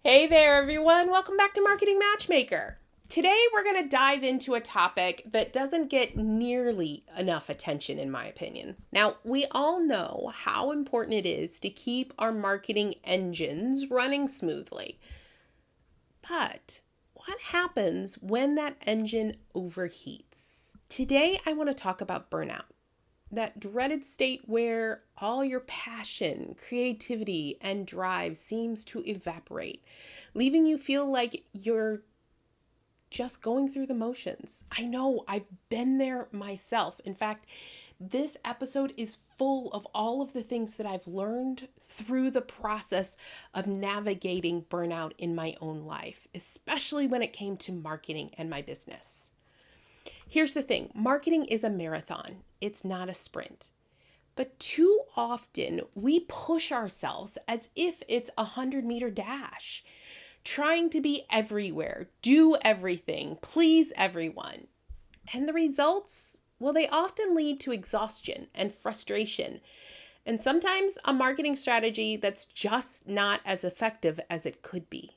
Hey there, everyone. Welcome back to Marketing Matchmaker. Today, we're going to dive into a topic that doesn't get nearly enough attention, in my opinion. Now, we all know how important it is to keep our marketing engines running smoothly. But what happens when that engine overheats? Today, I want to talk about burnout. That dreaded state where all your passion, creativity, and drive seems to evaporate, leaving you feel like you're just going through the motions. I know, I've been there myself. In fact, this episode is full of all of the things that I've learned through the process of navigating burnout in my own life, especially when it came to marketing and my business. Here's the thing, marketing is a marathon, it's not a sprint. But too often we push ourselves as if it's a 100-meter dash, trying to be everywhere, do everything, please everyone. And the results, well, they often lead to exhaustion and frustration, and sometimes a marketing strategy that's just not as effective as it could be.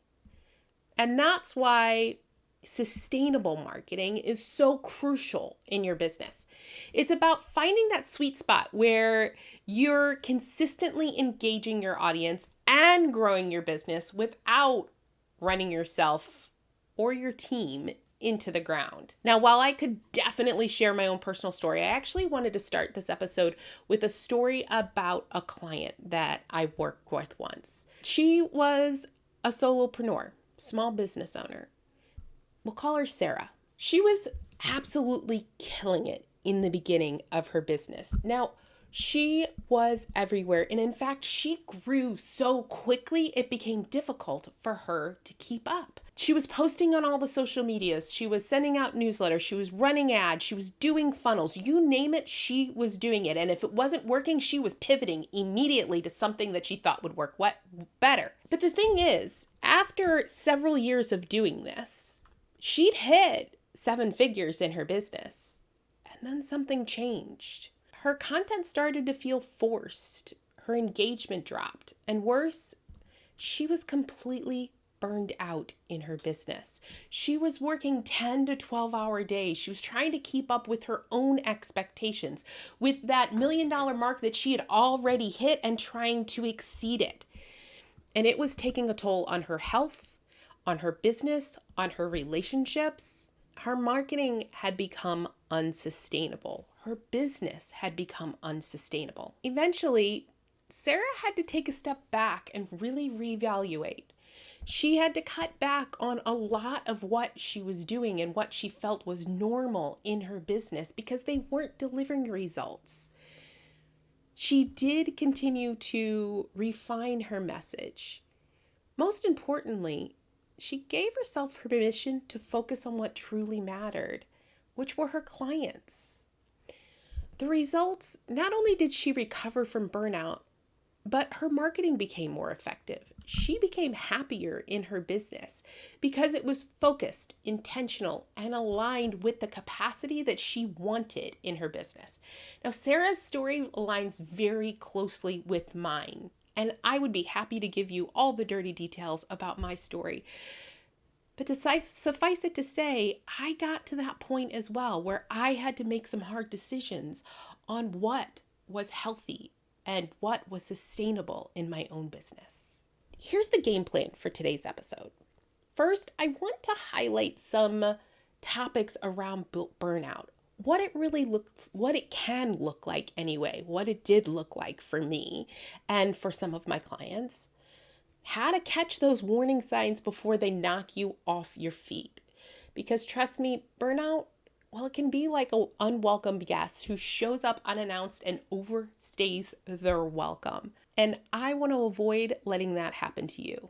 And that's why sustainable marketing is so crucial in your business. It's about finding that sweet spot where you're consistently engaging your audience and growing your business without running yourself or your team into the ground. Now, while I could definitely share my own personal story, I actually wanted to start this episode with a story about a client that I worked with once. She was a solopreneur, small business owner. We'll call her Sarah. She was absolutely killing it in the beginning of her business. Now, she was everywhere. And in fact, she grew so quickly, it became difficult for her to keep up. She was posting on all the social medias. She was sending out newsletters. She was running ads. She was doing funnels. You name it, she was doing it. And if it wasn't working, she was pivoting immediately to something that she thought would work better. But the thing is, after several years of doing this, she'd hit 7 figures in her business, and then something changed. Her content started to feel forced, her engagement dropped, and worse, she was completely burned out in her business. She was working 10 to 12-hour days. She was trying to keep up with her own expectations, with that $1 million mark that she had already hit and trying to exceed it. And it was taking a toll on her health, on her business, on her relationships. Her marketing had become unsustainable. Her business had become unsustainable. Eventually, Sarah had to take a step back and really reevaluate. She had to cut back on a lot of what she was doing and what she felt was normal in her business because they weren't delivering results. She did continue to refine her message. Most importantly, she gave herself permission to focus on what truly mattered, which were her clients. The results, not only did she recover from burnout, but her marketing became more effective. She became happier in her business because it was focused, intentional, and aligned with the capacity that she wanted in her business. Now, Sarah's story aligns very closely with mine, and I would be happy to give you all the dirty details about my story. But to suffice it to say, I got to that point as well where I had to make some hard decisions on what was healthy and what was sustainable in my own business. Here's the game plan for today's episode. First, I want to highlight some topics around burnout. What it can look like anyway, what it did look like for me and for some of my clients. How to catch those warning signs before they knock you off your feet. Because trust me, burnout, well, it can be like an unwelcome guest who shows up unannounced and overstays their welcome. And I want to avoid letting that happen to you.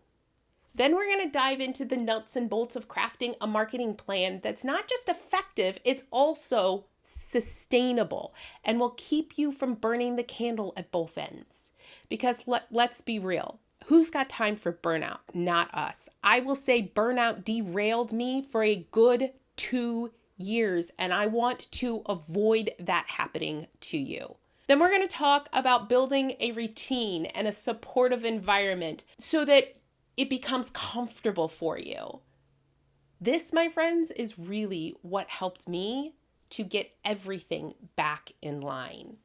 Then we're going to dive into the nuts and bolts of crafting a marketing plan that's not just effective, it's also sustainable and will keep you from burning the candle at both ends. Because let's be real. Who's got time for burnout? Not us. I will say burnout derailed me for a good 2 years, and I want to avoid that happening to you. Then we're going to talk about building a routine and a supportive environment so that it becomes comfortable for you. This, my friends, is really what helped me to get everything back in line.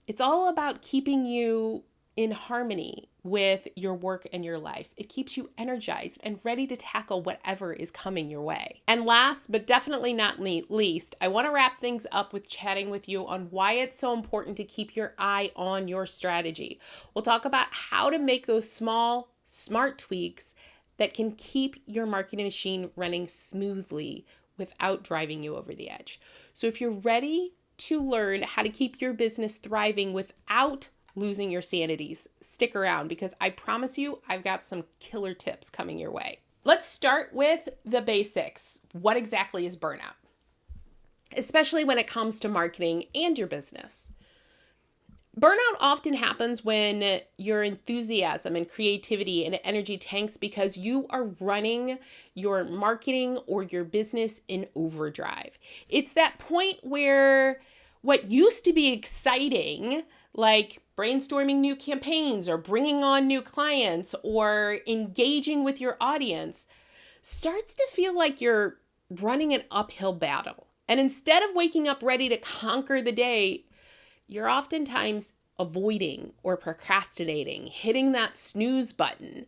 It's all about keeping you in harmony with your work and your life. It keeps you energized and ready to tackle whatever is coming your way. And last, but definitely not least, I want to wrap things up with chatting with you on why it's so important to keep your eye on your strategy. We'll talk about how to make those small, smart tweaks that can keep your marketing machine running smoothly without driving you over the edge. So if you're ready to learn how to keep your business thriving without losing your sanities, stick around because I promise you I've got some killer tips coming your way. Let's start with the basics. What exactly is burnout? Especially when it comes to marketing and your business. Burnout often happens when your enthusiasm and creativity and energy tanks because you are running your marketing or your business in overdrive. It's that point where what used to be exciting, like brainstorming new campaigns or bringing on new clients or engaging with your audience, starts to feel like you're running an uphill battle. And instead of waking up ready to conquer the day, you're oftentimes avoiding or procrastinating, hitting that snooze button,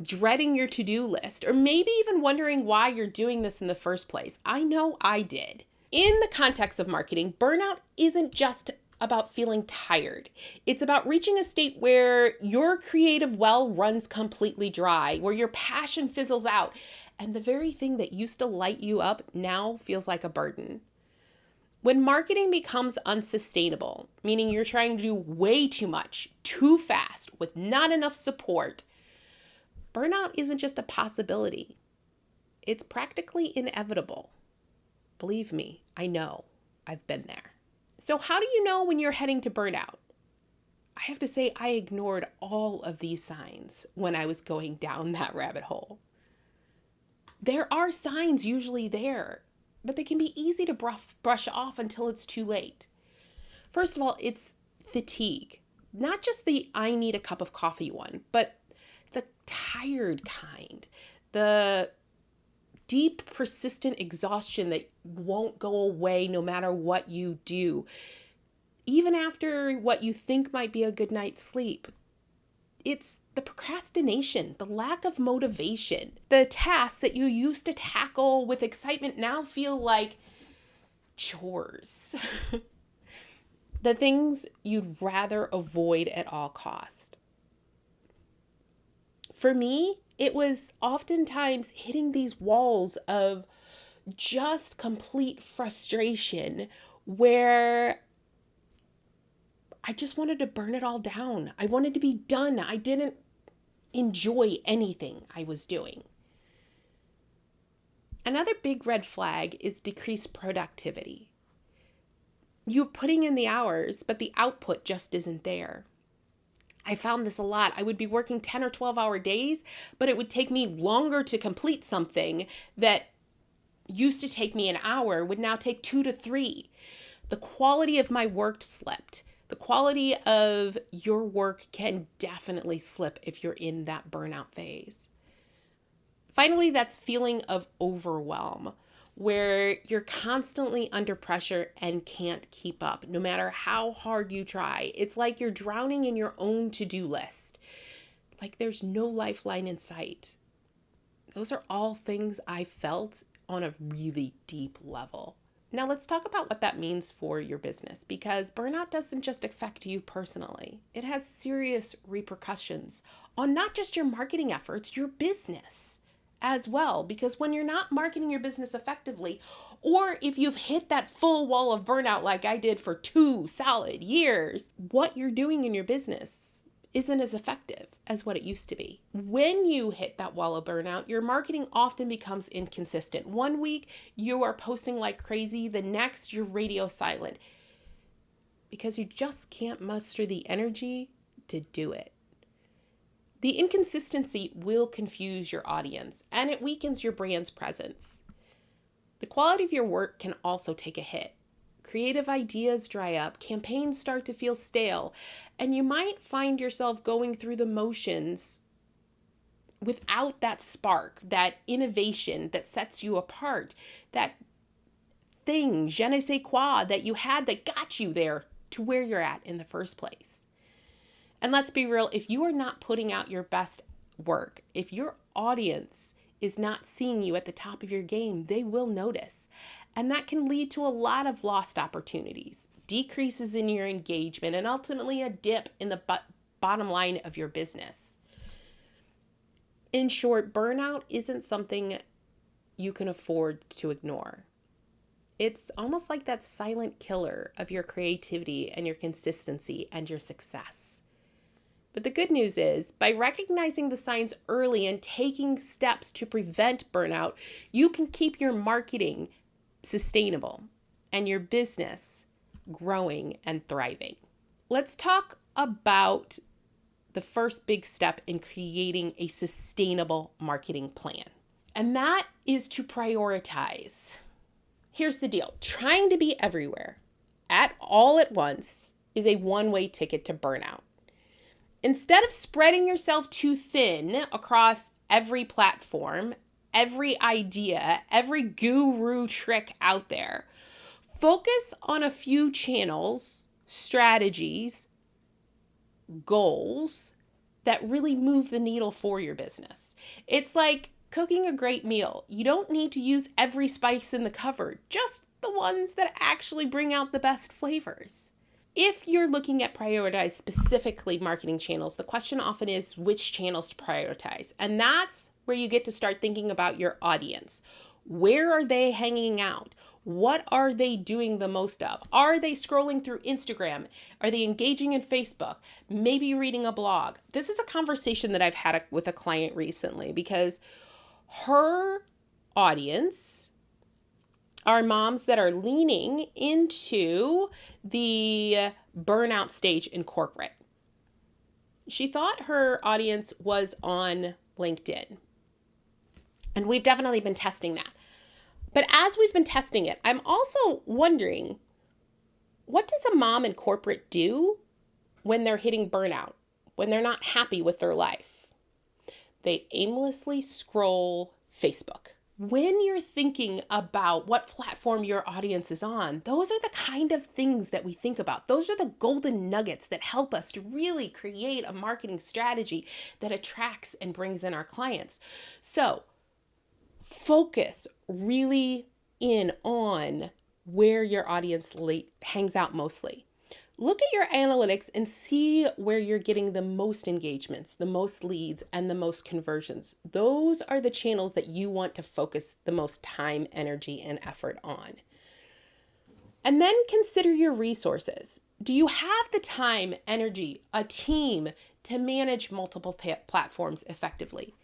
dreading your to-do list, or maybe even wondering why you're doing this in the first place. I know I did. In the context of marketing, burnout isn't just about feeling tired. It's about reaching a state where your creative well runs completely dry, where your passion fizzles out, and the very thing that used to light you up now feels like a burden. When marketing becomes unsustainable, meaning you're trying to do way too much, too fast, with not enough support, burnout isn't just a possibility. It's practically inevitable. Believe me, I know. I've been there. So how do you know when you're heading to burnout? I have to say I ignored all of these signs when I was going down that rabbit hole. There are signs usually there, but they can be easy to brush off until it's too late. First of all, it's fatigue. Not just the I need a cup of coffee one, but the tired kind. The deep, persistent exhaustion that won't go away no matter what you do. Even after what you think might be a good night's sleep. It's the procrastination, the lack of motivation. The tasks that you used to tackle with excitement now feel like chores. The things you'd rather avoid at all cost. For me, it was oftentimes hitting these walls of just complete frustration where I just wanted to burn it all down. I wanted to be done. I didn't enjoy anything I was doing. Another big red flag is decreased productivity. You're putting in the hours, but the output just isn't there. I found this a lot. I would be working 10 or 12-hour days, but it would take me longer to complete something that used to take me an hour would now take 2 to 3. The quality of my work slipped. The quality of your work can definitely slip if you're in that burnout phase. Finally, that's feeling of overwhelm, where you're constantly under pressure and can't keep up, no matter how hard you try. It's like you're drowning in your own to-do list, like there's no lifeline in sight. Those are all things I felt on a really deep level. Now let's talk about what that means for your business, because burnout doesn't just affect you personally. It has serious repercussions on not just your marketing efforts, your business as well. Because when you're not marketing your business effectively, or if you've hit that full wall of burnout like I did for 2 solid years, what you're doing in your business isn't as effective as what it used to be. When you hit that wall of burnout, your marketing often becomes inconsistent. One week you are posting like crazy, the next you're radio silent because you just can't muster the energy to do it. The inconsistency will confuse your audience and it weakens your brand's presence. The quality of your work can also take a hit. Creative ideas dry up, campaigns start to feel stale, and you might find yourself going through the motions without that spark, that innovation that sets you apart, that thing, je ne sais quoi, that you had that got you there to where you're at in the first place. And let's be real, if you are not putting out your best work, if your audience is not seeing you at the top of your game, they will notice. And that can lead to a lot of lost opportunities, decreases in your engagement, and ultimately a dip in the bottom line of your business. In short, burnout isn't something you can afford to ignore. It's almost like that silent killer of your creativity and your consistency and your success. But the good news is, by recognizing the signs early and taking steps to prevent burnout, you can keep your marketing sustainable and your business growing and thriving. Let's talk about the first big step in creating a sustainable marketing plan. And that is to prioritize. Here's the deal. Trying to be everywhere all at once is a one-way ticket to burnout. Instead of spreading yourself too thin across every platform, every idea, every guru trick out there, focus on a few channels, strategies, goals that really move the needle for your business. It's like cooking a great meal. You don't need to use every spice in the cupboard, just the ones that actually bring out the best flavors. If you're looking at prioritize specifically marketing channels, the question often is which channels to prioritize. And that's where you get to start thinking about your audience. Where are they hanging out? What are they doing the most of? Are they scrolling through Instagram? Are they engaging in Facebook? Maybe reading a blog? This is a conversation that I've had with a client recently because her audience are moms that are leaning into the burnout stage in corporate. She thought her audience was on LinkedIn. And we've definitely been testing that. But as we've been testing it, I'm also wondering, what does a mom in corporate do when they're hitting burnout, when they're not happy with their life? They aimlessly scroll Facebook. When you're thinking about what platform your audience is on, those are the kind of things that we think about. Those are the golden nuggets that help us to really create a marketing strategy that attracts and brings in our clients. So focus really in on where your audience hangs out mostly. Look at your analytics and see where you're getting the most engagements, the most leads, and the most conversions. Those are the channels that you want to focus the most time, energy, and effort on. And then consider your resources. Do you have the time, energy, a team to manage multiple platforms effectively?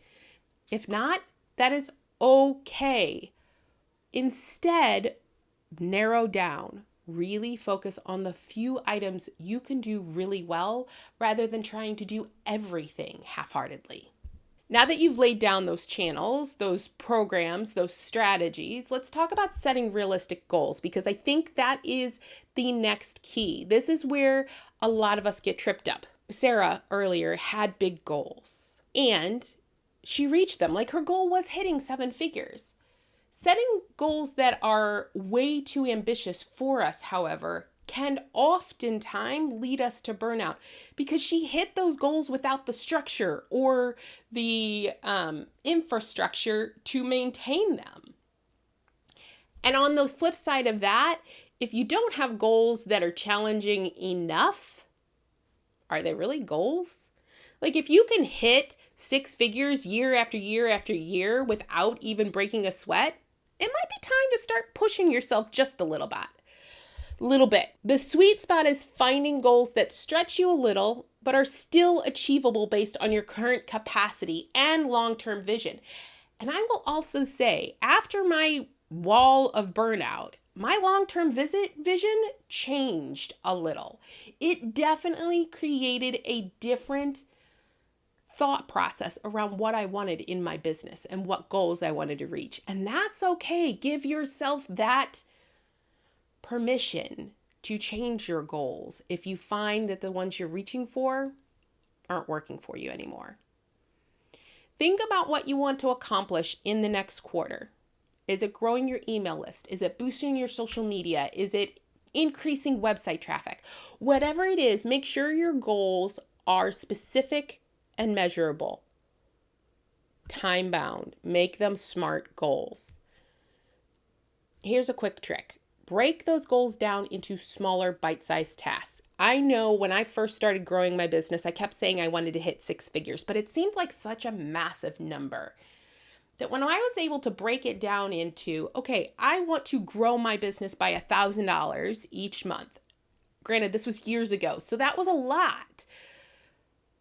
If not, that is okay. Instead, narrow down. Really focus on the few items you can do really well rather than trying to do everything half-heartedly. Now that you've laid down those channels, those programs, those strategies, let's talk about setting realistic goals because I think that is the next key. This is where a lot of us get tripped up. Sarah earlier had big goals and she reached them. Like her goal was hitting 7 figures. Setting goals that are way too ambitious for us, however, can oftentimes lead us to burnout because she hit those goals without the structure or the infrastructure to maintain them. And on the flip side of that, if you don't have goals that are challenging enough, are they really goals? Like if you can hit 6 figures year after year after year without even breaking a sweat, it might be time to start pushing yourself just a little bit. The sweet spot is finding goals that stretch you a little, but are still achievable based on your current capacity and long-term vision. And I will also say, after my wall of burnout, my long-term vision changed a little. It definitely created a different thought process around what I wanted in my business and what goals I wanted to reach. And that's okay. Give yourself that permission to change your goals if you find that the ones you're reaching for aren't working for you anymore. Think about what you want to accomplish in the next quarter. Is it growing your email list? Is it boosting your social media? Is it increasing website traffic? Whatever it is, make sure your goals are specific and measurable. Time bound. Make them SMART goals. Here's a quick trick. Break those goals down into smaller bite-sized tasks. I know when I first started growing my business, I kept saying I wanted to hit 6 figures, but it seemed like such a massive number that when I was able to break it down into, okay, I want to grow my business by $1,000 each month. Granted, this was years ago, so that was a lot.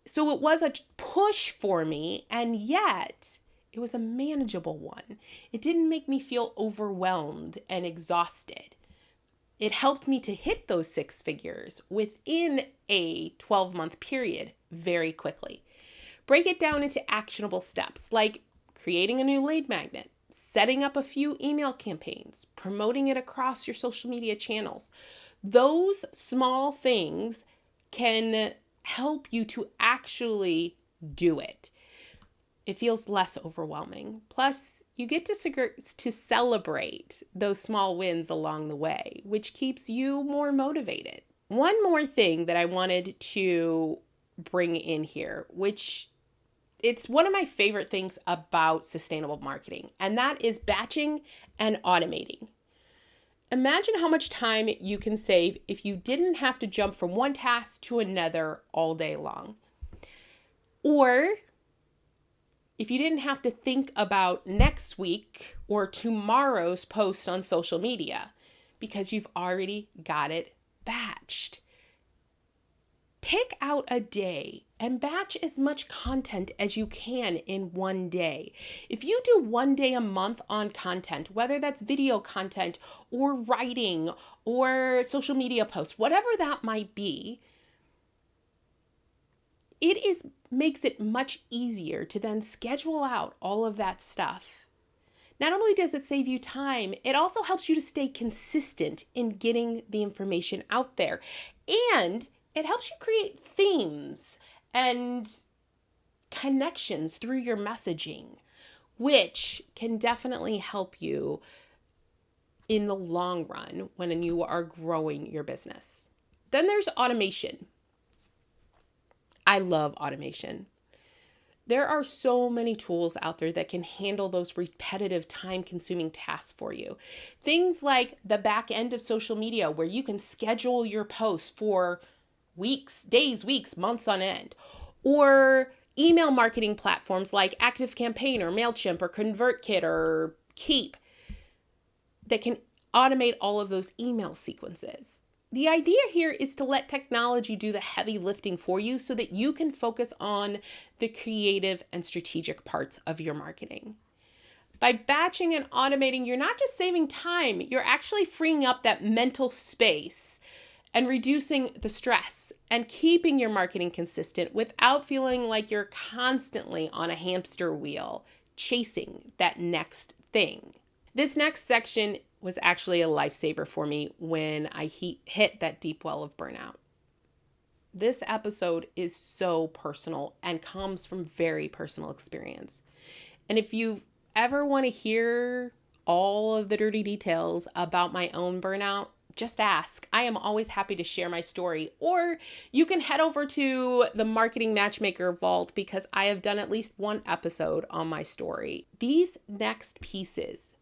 So it was a push for me, and yet it was a manageable one. It didn't make me feel overwhelmed and exhausted. It helped me to hit those 6 figures within a 12-month period very quickly. Break it down into actionable steps like creating a new lead magnet, setting up a few email campaigns, promoting it across your social media channels. Those small things can help you to actually do it. It feels less overwhelming. Plus, you get to celebrate those small wins along the way, which keeps you more motivated. One more thing that I wanted to bring in here, which it's one of my favorite things about sustainable marketing, and that is batching and automating. Imagine how much time you can save if you didn't have to jump from one task to another all day long. Or if you didn't have to think about next week or tomorrow's post on social media because you've already got it batched. Pick out a day and batch as much content as you can in one day. If you do one day a month on content, whether that's video content or writing or social media posts, whatever that might be, makes it much easier to then schedule out all of that stuff. Not only does it save you time, it also helps you to stay consistent in getting the information out there. And it helps you create themes and connections through your messaging, which can definitely help you in the long run when you are growing your business. Then there's automation. I love automation. There are so many tools out there that can handle those repetitive, time-consuming tasks for you. Things like the back end of social media, where you can schedule your posts for weeks, days, weeks, months on end. Or email marketing platforms like ActiveCampaign or MailChimp or ConvertKit or Keep that can automate all of those email sequences. The idea here is to let technology do the heavy lifting for you so that you can focus on the creative and strategic parts of your marketing. By batching and automating, you're not just saving time, you're actually freeing up that mental space and reducing the stress and keeping your marketing consistent without feeling like you're constantly on a hamster wheel chasing that next thing. This next section was actually a lifesaver for me when I hit that deep well of burnout. This episode is so personal and comes from very personal experience. And if you ever want to hear all of the dirty details about my own burnout, just ask. I am always happy to share my story. Or you can head over to the Marketing Matchmaker Vault because I have done at least one episode on my story. These next pieces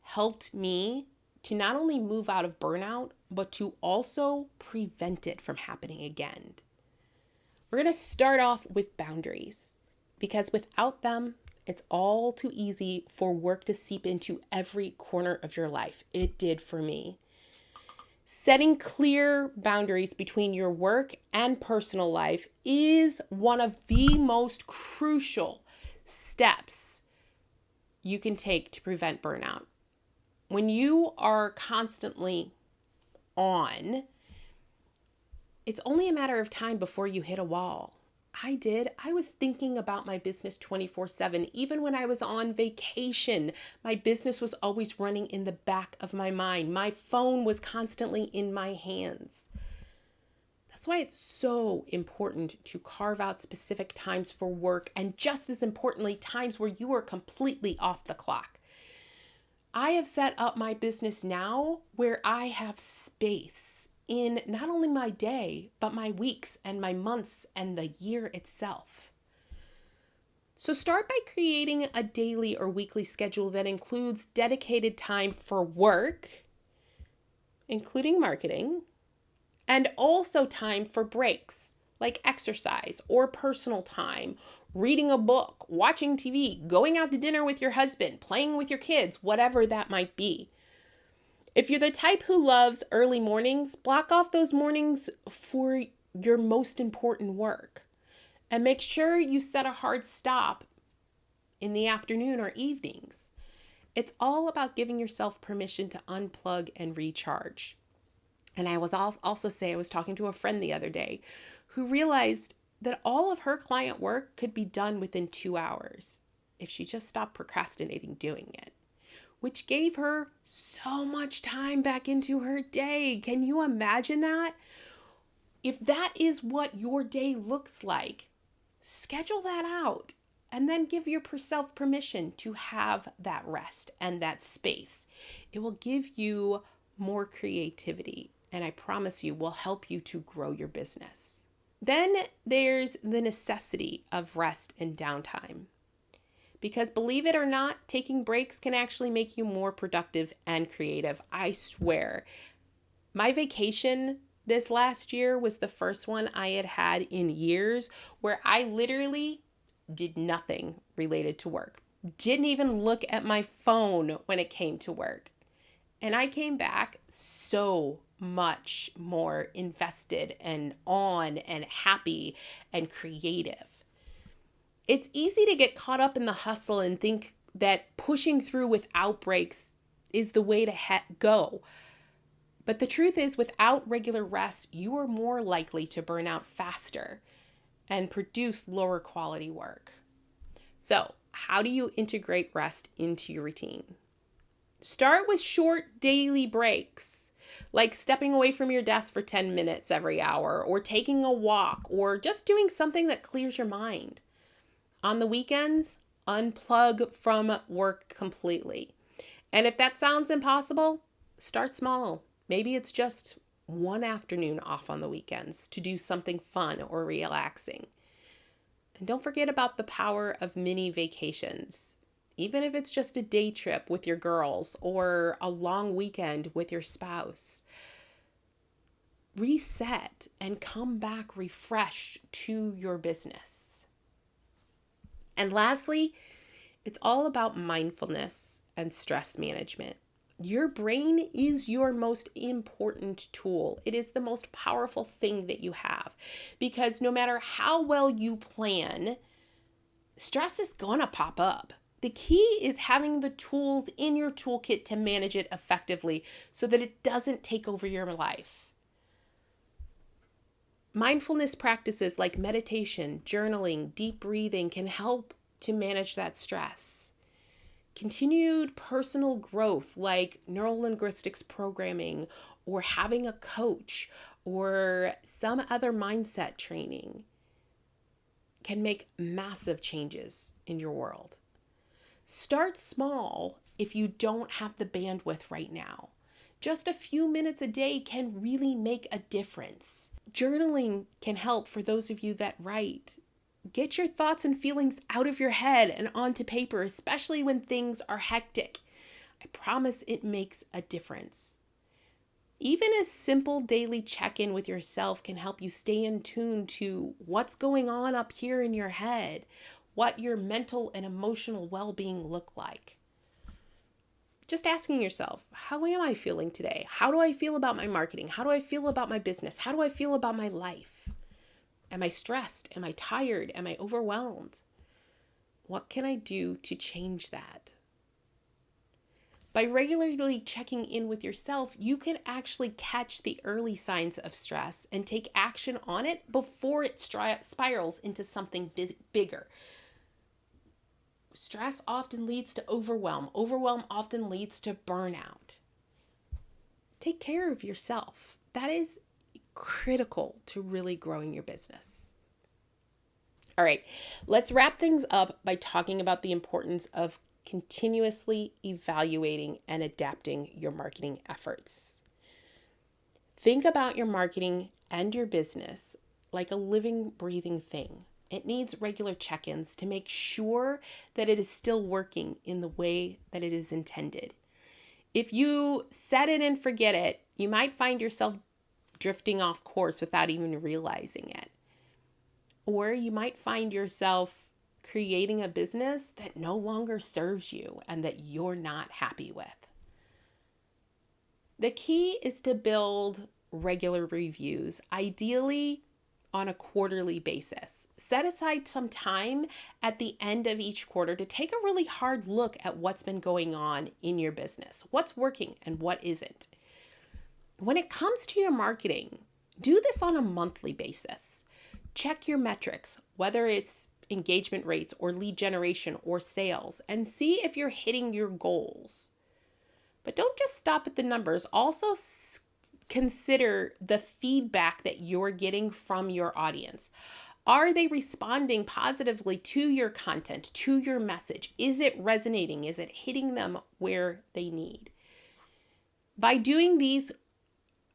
helped me to not only move out of burnout, but to also prevent it from happening again. We're going to start off with boundaries because without them, it's all too easy for work to seep into every corner of your life. It did for me. Setting clear boundaries between your work and personal life is one of the most crucial steps you can take to prevent burnout. When you are constantly on, it's only a matter of time before you hit a wall. I was thinking about my business 24/7. Even when I was on vacation, my business was always running in the back of my mind. My phone was constantly in my hands. That's That's why it's so important to carve out specific times for work, and just as importantly, times where you are completely off the clock. I have set up my business now where I have space in not only my day, but my weeks and my months and the year itself. So start by creating a daily or weekly schedule that includes dedicated time for work, including marketing, and also time for breaks like exercise or personal time, reading a book, watching TV, going out to dinner with your husband, playing with your kids, whatever that might be. If you're the type who loves early mornings, block off those mornings for your most important work. And make sure you set a hard stop in the afternoon or evenings. It's all about giving yourself permission to unplug and recharge. And I was talking to a friend the other day who realized that all of her client work could be done within 2 hours if she just stopped procrastinating doing it, which gave her so much time back into her day. Can you imagine that? If that is what your day looks like, schedule that out and then give yourself permission to have that rest and that space. It will give you more creativity, and I promise you will help you to grow your business. Then there's the necessity of rest and downtime. Because believe it or not, taking breaks can actually make you more productive and creative. I swear. My vacation this last year was the first one I had had in years where I literally did nothing related to work. Didn't even look at my phone when it came to work. And I came back so much more invested and on and happy and creative. It's easy to get caught up in the hustle and think that pushing through without breaks is the way to go. But the truth is, without regular rest, you are more likely to burn out faster and produce lower quality work. So, how do you integrate rest into your routine? Start with short daily breaks, like stepping away from your desk for 10 minutes every hour, or taking a walk, or just doing something that clears your mind. On the weekends, unplug from work completely. And if that sounds impossible, start small. Maybe it's just one afternoon off on the weekends to do something fun or relaxing. And don't forget about the power of mini vacations. Even if it's just a day trip with your girls or a long weekend with your spouse. Reset and come back refreshed to your business. And lastly, it's all about mindfulness and stress management. Your brain is your most important tool. It is the most powerful thing that you have, because no matter how well you plan, stress is gonna pop up. The key is having the tools in your toolkit to manage it effectively so that it doesn't take over your life. Mindfulness practices like meditation, journaling, deep breathing can help to manage that stress. Continued personal growth like neurolinguistics programming or having a coach or some other mindset training can make massive changes in your world. Start small if you don't have the bandwidth right now. Just a few minutes a day can really make a difference. Journaling can help for those of you that write. Get your thoughts and feelings out of your head and onto paper, especially when things are hectic. I promise it makes a difference. Even a simple daily check-in with yourself can help you stay in tune to what's going on up here in your head, what your mental and emotional well-being look like. Just asking yourself, how am I feeling today? How do I feel about my marketing? How do I feel about my business? How do I feel about my life? Am I stressed? Am I tired? Am I overwhelmed? What can I do to change that? By regularly checking in with yourself, you can actually catch the early signs of stress and take action on it before it spirals into something bigger. Stress often leads to overwhelm. Overwhelm often leads to burnout. Take care of yourself. That is critical to really growing your business. All right, let's wrap things up by talking about the importance of continuously evaluating and adapting your marketing efforts. Think about your marketing and your business like a living, breathing thing. It needs regular check-ins to make sure that it is still working in the way that it is intended. If you set it and forget it, you might find yourself drifting off course without even realizing it. Or you might find yourself creating a business that no longer serves you and that you're not happy with. The key is to build regular reviews, ideally on a quarterly basis. Set aside some time at the end of each quarter to take a really hard look at what's been going on in your business, what's working and what isn't. When it comes to your marketing, do this on a monthly basis. Check your metrics, whether it's engagement rates or lead generation or sales, and see if you're hitting your goals. But don't just stop at the numbers. Also consider the feedback that you're getting from your audience. Are they responding positively to your content, to your message? Is it resonating? Is it hitting them where they need? By doing these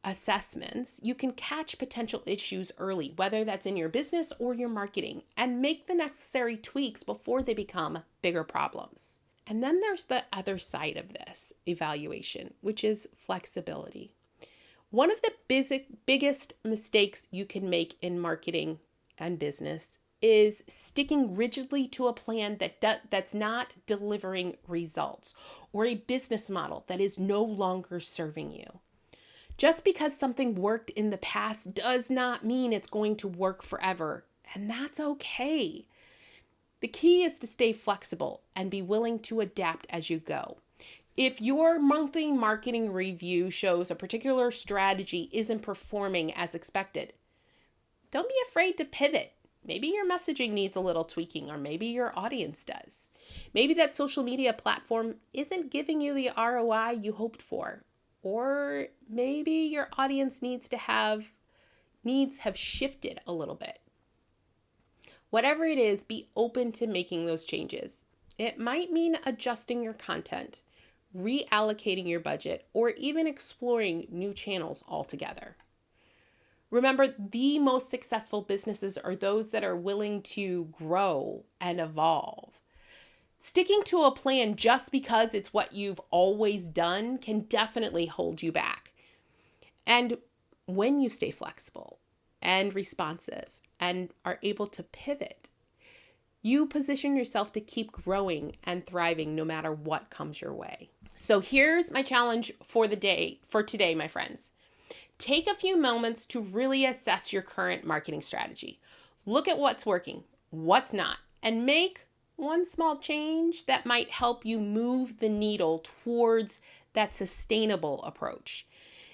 assessments, you can catch potential issues early, whether that's in your business or your marketing, and make the necessary tweaks before they become bigger problems. And then there's the other side of this evaluation, which is flexibility. One of the biggest mistakes you can make in marketing and business is sticking rigidly to a plan that's not delivering results, or a business model that is no longer serving you. Just because something worked in the past does not mean it's going to work forever, and that's okay. The key is to stay flexible and be willing to adapt as you go. If your monthly marketing review shows a particular strategy isn't performing as expected, don't be afraid to pivot. Maybe your messaging needs a little tweaking, or maybe your audience does. Maybe that social media platform isn't giving you the ROI you hoped for, or maybe your audience needs have shifted a little bit. Whatever it is, be open to making those changes. It might mean adjusting your content, reallocating your budget, or even exploring new channels altogether. Remember, the most successful businesses are those that are willing to grow and evolve. Sticking to a plan just because it's what you've always done can definitely hold you back. And when you stay flexible and responsive and are able to pivot, you position yourself to keep growing and thriving no matter what comes your way. So here's my challenge for today, my friends. Take a few moments to really assess your current marketing strategy. Look at what's working, what's not, and make one small change that might help you move the needle towards that sustainable approach.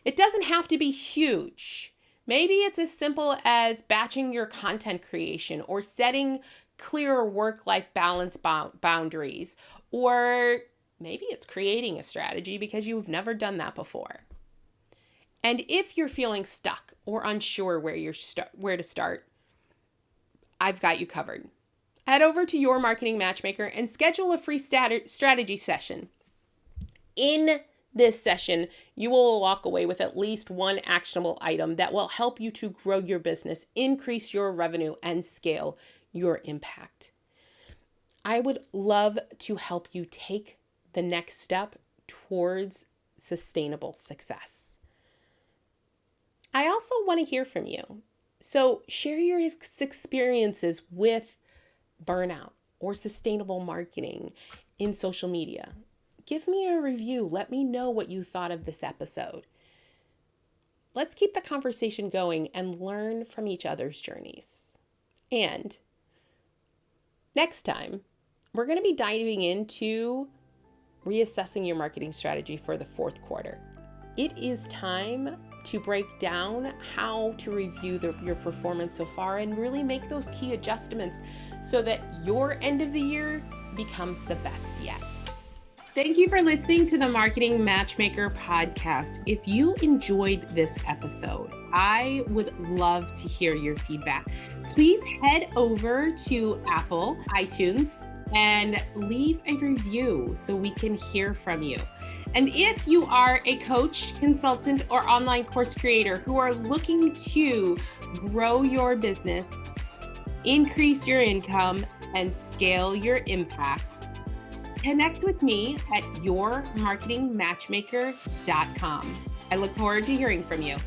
It doesn't have to be huge. Maybe it's as simple as batching your content creation, or setting clearer work-life balance boundaries, or maybe it's creating a strategy because you've never done that before. And if you're feeling stuck or unsure where to start, I've got you covered. Head over to Your Marketing Matchmaker and schedule a free strategy session. In this session, you will walk away with at least one actionable item that will help you to grow your business, increase your revenue, and scale your impact. I would love to help you take the next step towards sustainable success. I also want to hear from you. So share your experiences with burnout or sustainable marketing in social media. Give me a review. Let me know what you thought of this episode. Let's keep the conversation going and learn from each other's journeys. And next time, we're going to be diving into reassessing your marketing strategy for the fourth quarter. It is time to break down how to review your performance so far and really make those key adjustments so that your end of the year becomes the best yet. Thank you for listening to the Marketing Matchmaker podcast. If you enjoyed this episode, I would love to hear your feedback. Please head over to Apple, iTunes, and leave a review so we can hear from you. And if you are a coach, consultant, or online course creator who are looking to grow your business, increase your income, and scale your impact, connect with me at yourmarketingmatchmaker.com. I look forward to hearing from you.